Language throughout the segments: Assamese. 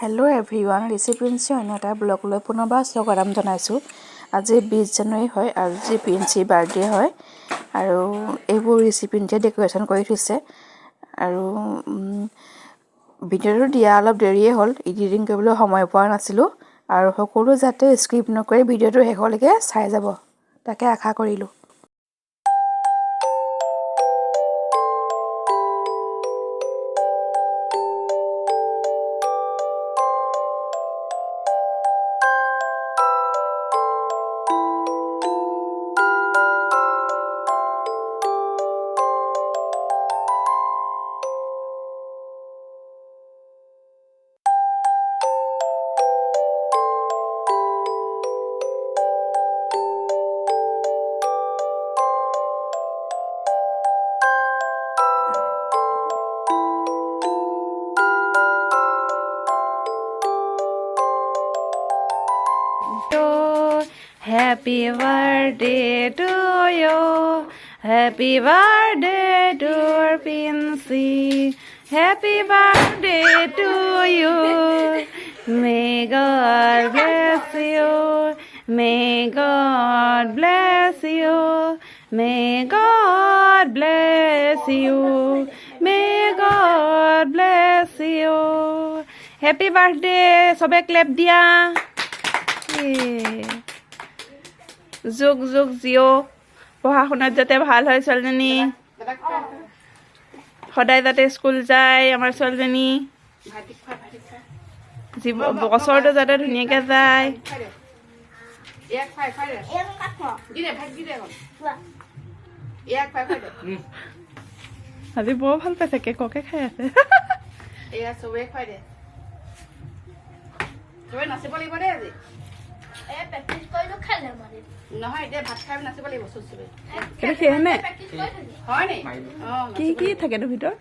হেল্ল' এভৰিৱান, ঋষি-প্ৰিন্সি অন্য এটা ব্লগলৈ পুনৰবাৰ স্বাগতম জনাইছোঁ। আজি 20 জানুৱাৰী হয় আৰু আজি প্ৰিন্সিৰ বাৰ্থডে হয় আৰু এইবোৰ ঋষি-প্ৰিন্সিয়ে ডেক'ৰেশ্যন কৰি থৈছে আৰু ভিডিঅ'টো দিয়া অলপ দেৰিয়ে হ'ল, এডিটিং কৰিবলৈ সময় পোৱা নাছিলোঁ আৰু সকলো যাতে স্ক্ৰিপ্ট নকৰি ভিডিঅ'টো শেষলৈকে চাই যাব তাকে আশা কৰিলোঁ। Happy birthday to you. Happy birthday to Princi. Happy birthday to you. May God bless you. May God bless you. May God bless you. May God bless you. Happy birthday. Sobe clap dia. যুগ যুগ জিঅ' পঢ়া শুনাত যাতে ভাল হয় ছোৱালীজনী, সদায় যাতে স্কুল যায় আমাৰ ছোৱালীজনী, বছৰটো যাতে ধুনীয়াকৈ যায়। আজি বৰ ভাল পাইছে, কেককে খাই আছে। নাচিব লাগিব দেই আজি। কি কি থাকেনো ভিতৰত?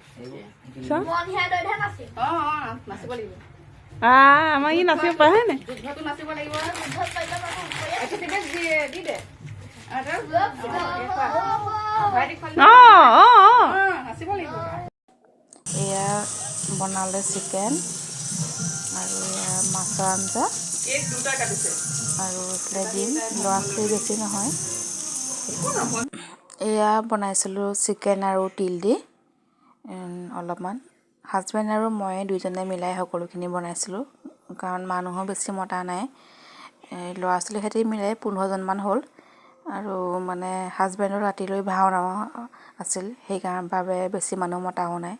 আমাৰ ই নাচিব পাৰে নে? এয়া বনালে চিকেন আৰু এয়া মাছৰ আঞ্জা আৰু এইফালে ডিম, ল'ৰা ছোৱালী বেছি নহয়। এয়া বনাইছিলোঁ চিকেন আৰু তিল দি অলপমান, হাজবেণ্ড আৰু মই দুইজনে মিলাই সকলোখিনি বনাইছিলোঁ কাৰণ মানুহো বেছি মতা নাই, ল'ৰা ছোৱালীৰ সৈতে মিলাই 15জনমান হ'ল আৰু মানে হাজবেণ্ডৰ ৰাতিলৈ ভাওনা আছিল, সেইকাৰণে বাবে বেছি মানুহ মতাও নাই।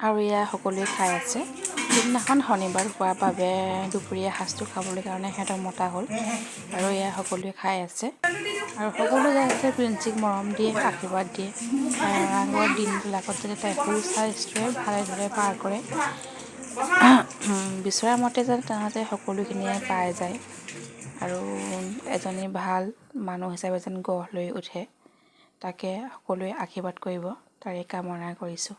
আৰু এয়া সকলোৱে খাই আছে। সিদিনাখন শনিবাৰ হোৱাৰ বাবে দুপৰীয়া সাঁজটো খাবলৈ কাৰণে সিহঁতক মতা হ'ল আৰু এয়া সকলোৱে খাই আছে আৰু সকলো যাতে প্ৰিন্সিক মৰম দিয়ে, আশীৰ্বাদ দিয়ে, আগৰ দিনবিলাকত যাতে তাই সুস্বাস্থ্যৰে ভালে দৰে পাৰ কৰে, বিচৰা মতে যাতে তাহাঁতে সকলোখিনিয়ে পাই যায় আৰু এজনী ভাল মানুহ হিচাপে যেন গঢ় লৈ উঠে, তাকে সকলোৱে আশীৰ্বাদ কৰিব, তাৰে কামনা কৰিছোঁ।